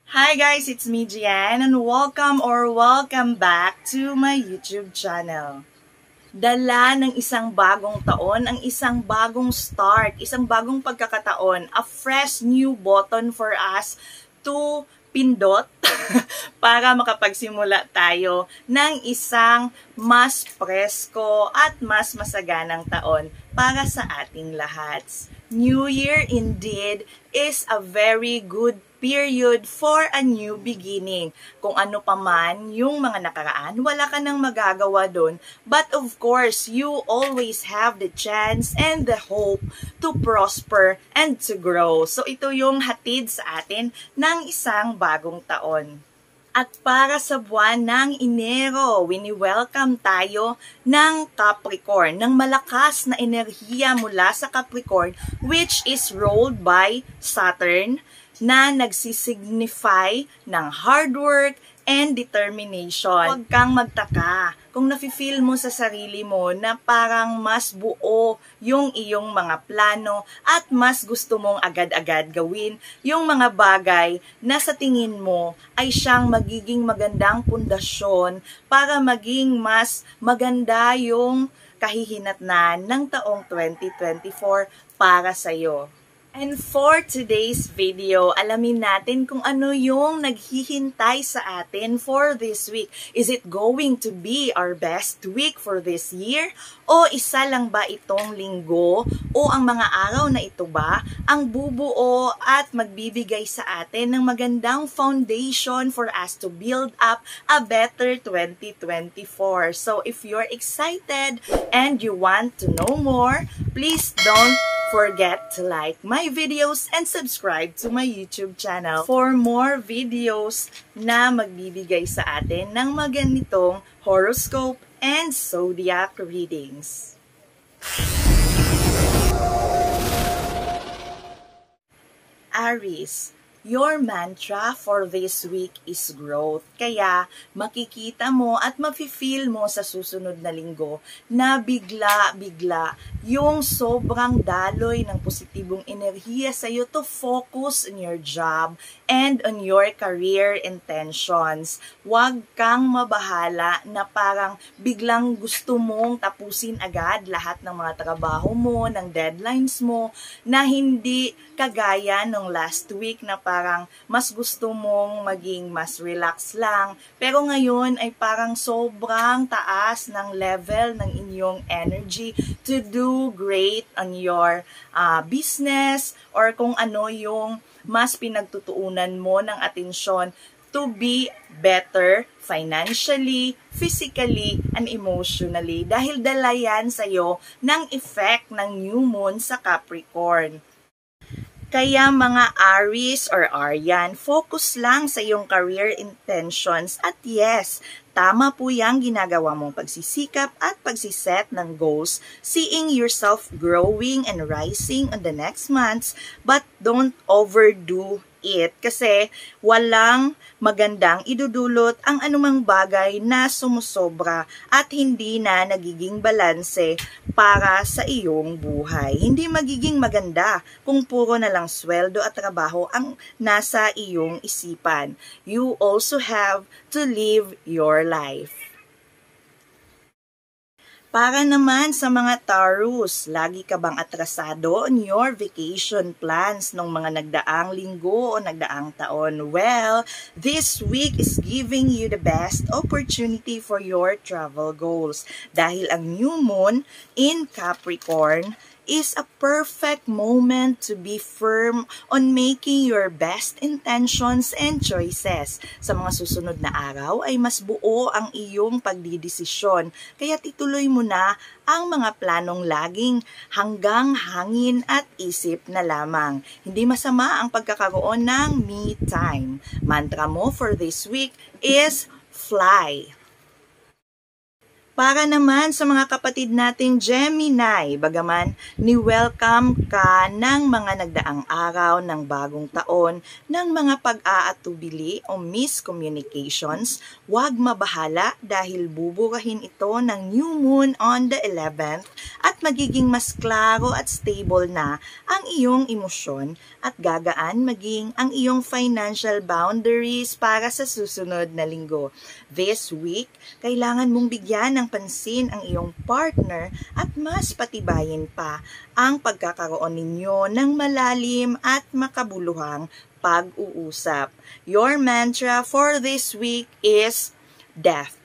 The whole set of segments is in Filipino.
Hi guys, it's me Gian and welcome back to my YouTube channel. Dala ng isang bagong taon, ang isang bagong start, isang bagong pagkakataon, a fresh new button for us to pindot para makapagsimula tayo ng isang mas presko at mas masaganang taon para sa ating lahat. New Year indeed is a very good period for a new beginning. Kung ano pa man yung mga nakaraan, wala ka nang magagawa dun. But of course, you always have the chance and the hope to prosper and to grow. So ito yung hatid sa atin ng isang bagong taon. At para sa buwan ng Enero, wini-welcome tayo ng Capricorn, ng malakas na enerhiya mula sa Capricorn, which is ruled by Saturn, na nagsisignify ng hard work and determination. Huwag kang magtaka kung nafe-feel mo sa sarili mo na parang mas buo yung iyong mga plano at mas gusto mong agad-agad gawin yung mga bagay na sa tingin mo ay siyang magiging magandang pundasyon para maging mas maganda yung kahihinatnan ng taong 2024 para sa'yo. And for today's video, alamin natin kung ano yung naghihintay sa atin for this week. Is it going to be our best week for this year? O isa lang ba itong linggo? O ang mga araw na ito ba ang bubuo at magbibigay sa atin ng magandang foundation for us to build up a better 2024? So if you're excited and you want to know more, please don't forget to like my videos and subscribe to my YouTube channel for more videos na magbibigay sa atin ng maganitong horoscope and zodiac readings. Aries, your mantra for this week is growth. Kaya makikita mo at mafe-feel mo sa susunod na linggo na bigla-bigla yung sobrang daloy ng positibong enerhiya sa iyo to focus on your job and on your career intentions. Huwag kang mabahala na parang biglang gusto mong tapusin agad lahat ng mga trabaho mo, ng deadlines mo, na hindi kagaya nung last week na parang mas gusto mong maging mas relax lang. Pero ngayon ay parang sobrang taas ng level ng inyong energy to do great on your business or kung ano yung mas pinagtutuunan mo ng atensyon to be better financially, physically, and emotionally dahil dala yan sa'yo ng effect ng new moon sa Capricorn. Kaya mga Aries or Aryan, focus lang sa iyong career intentions at yes, tama po yung ginagawa mong pagsisikap at pagsiset ng goals, seeing yourself growing and rising on the next months, but don't overdo it kasi walang magandang idudulot ang anumang bagay na sumusobra at hindi na nagiging balanse para sa iyong buhay. Hindi magiging maganda kung puro na lang sweldo at trabaho ang nasa iyong isipan. You also have to live your life. Para naman sa mga Taurus, lagi ka bang atrasado on your vacation plans nung mga nagdaang linggo o nagdaang taon? Well, this week is giving you the best opportunity for your travel goals. Dahil ang new moon in Capricorn is a perfect moment to be firm on making your best intentions and choices. Sa mga susunod na araw ay mas buo ang iyong pagdidesisyon, kaya ituloy mo na ang mga planong laging hanggang hangin at isip na lamang. Hindi masama ang pagkakaroon ng me time. Mantra mo for this week is fly. Para naman sa mga kapatid nating Gemini, bagaman ni-welcome ka ng mga nagdaang araw ng bagong taon ng mga pag-aatubili o miscommunications, huwag mabahala dahil buburahin ito ng new moon on the 11th at magiging mas klaro at stable na ang iyong emosyon at gagaan maging ang iyong financial boundaries para sa susunod na linggo. This week, kailangan mong bigyan ng pansin ang iyong partner at mas patibayin pa ang pagkakaroon ninyo ng malalim at makabuluhang pag-uusap. Your mantra for this week is death.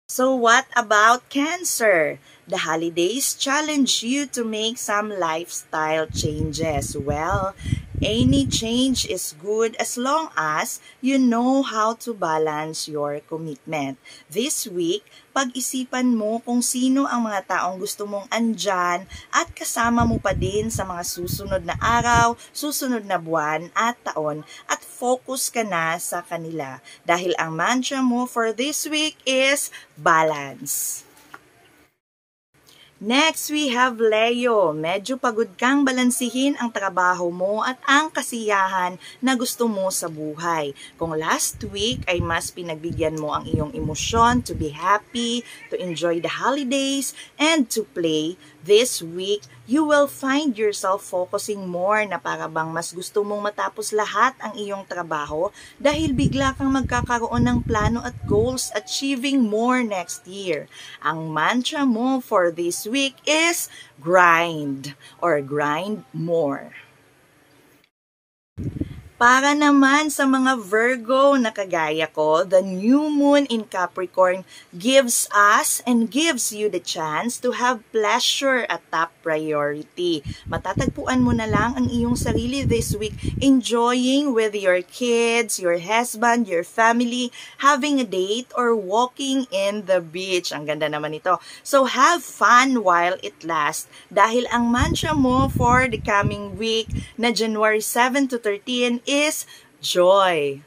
So what about Cancer? The holidays challenge you to make some lifestyle changes. Well, any change is good as long as you know how to balance your commitment. This week, pag-isipan mo kung sino ang mga taong gusto mong andyan at kasama mo pa din sa mga susunod na araw, susunod na buwan at taon at focus ka na sa kanila. Dahil ang mantra mo for this week is balance. Next, we have Leo. Medyo pagod kang balansihin ang trabaho mo at ang kasiyahan na gusto mo sa buhay. Kung last week ay mas pinagbigyan mo ang iyong emosyon to be happy, to enjoy the holidays, and to play, this week, you will find yourself focusing more na para bang mas gusto mong matapos lahat ang iyong trabaho dahil bigla kang magkakaroon ng plano at goals achieving more next year. Ang mantra mo for this week is grind or grind more. Para naman sa mga Virgo na kagaya ko, the new moon in Capricorn gives us and gives you the chance to have pleasure at top priority. Matatagpuan mo na lang ang iyong sarili this week enjoying with your kids, your husband, your family, having a date, or walking in the beach. Ang ganda naman ito. So have fun while it lasts. Dahil ang mantra mo for the coming week na January 7 to 13 is joy.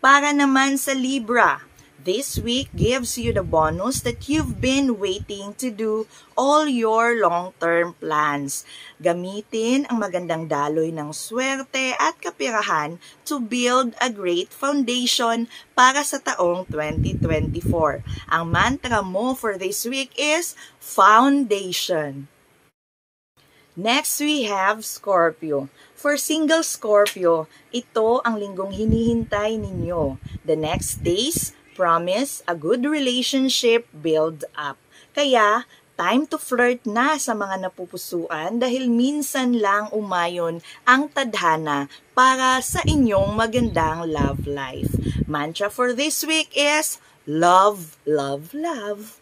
Para naman sa Libra, this week gives you the bonus that you've been waiting to do all your long-term plans. Gamitin ang magandang daloy ng swerte at kapirahan to build a great foundation para sa taong 2024. Ang mantra mo for this week is foundation. Next, we have Scorpio. For single Scorpio, ito ang linggong hinihintay ninyo. The next days promise a good relationship build up. Kaya, time to flirt na sa mga napupusuan dahil minsan lang umayon ang tadhana para sa inyong magandang love life. Mantra for this week is love, love, love.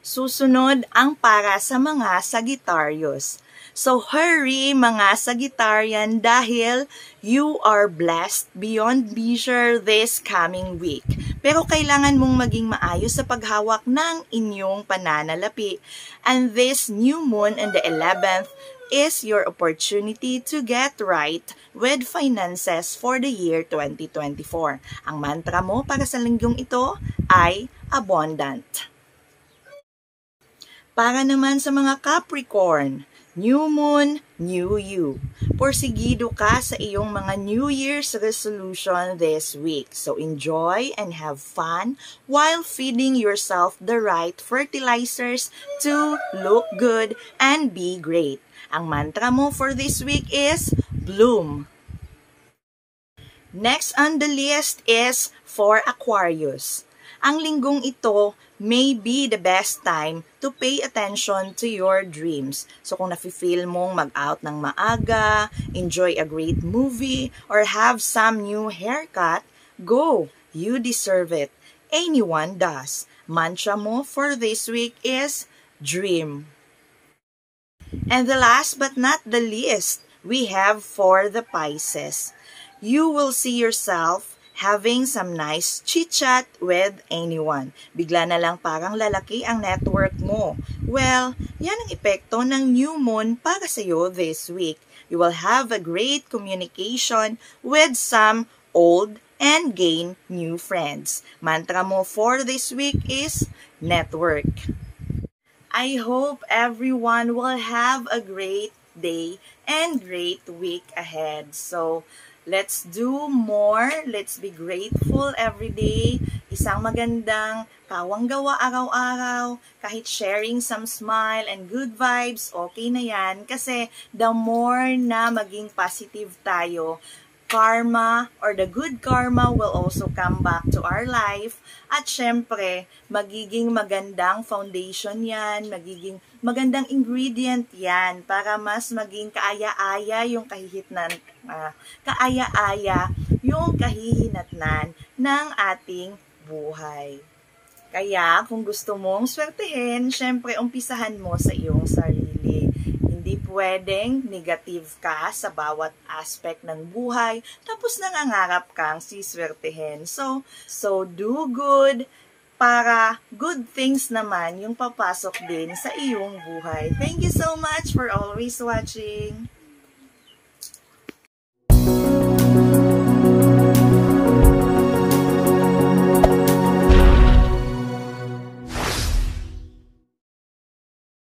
Susunod ang para sa mga Sagittarius. So hurry mga Sagittarian dahil you are blessed beyond measure this coming week. Pero kailangan mong maging maayos sa paghawak ng inyong pananalapi. And this new moon on the 11th is your opportunity to get right with finances for the year 2024. Ang mantra mo para sa linggong ito ay abundant. Para naman sa mga Capricorn, new moon, new you. Porsigido ka sa iyong mga New Year's resolution this week. So enjoy and have fun while feeding yourself the right fertilizers to look good and be great. Ang mantra mo for this week is bloom. Next on the list is for Aquarius. Ang linggong ito may be the best time to pay attention to your dreams. So kung nafe-feel mong mag-out ng maaga, enjoy a great movie, or have some new haircut, go! You deserve it. Anyone does. Mantra mo for this week is dream. And the last but not the least, we have for the Pisces. You will see yourself having some nice chit-chat with anyone. Bigla na lang parang lalaki ang network mo. Well, yan ang epekto ng new moon para sa iyo this week. You will have a great communication with some old and gain new friends. Mantra mo for this week is network. I hope everyone will have a great day and great week ahead. So, let's do more. Let's be grateful every day. Isang magandang kawang gawa araw-araw. Kahit sharing some smile and good vibes, okay na yan. Kasi the more na maging positive tayo, karma or the good karma will also come back to our life. At syempre, magiging magandang foundation yan, magiging magandang ingredient yan para mas maging kaaya-aya yung kahihinatnan ng ating buhay. Kaya, kung gusto mong swertehin, syempre, umpisahan mo sa iyong sarili. Hindi pwedeng negative ka sa bawat aspect ng buhay, tapos nangangarap kang siswertehin. So do good para good things naman yung papasok din sa iyong buhay. Thank you so much for always watching.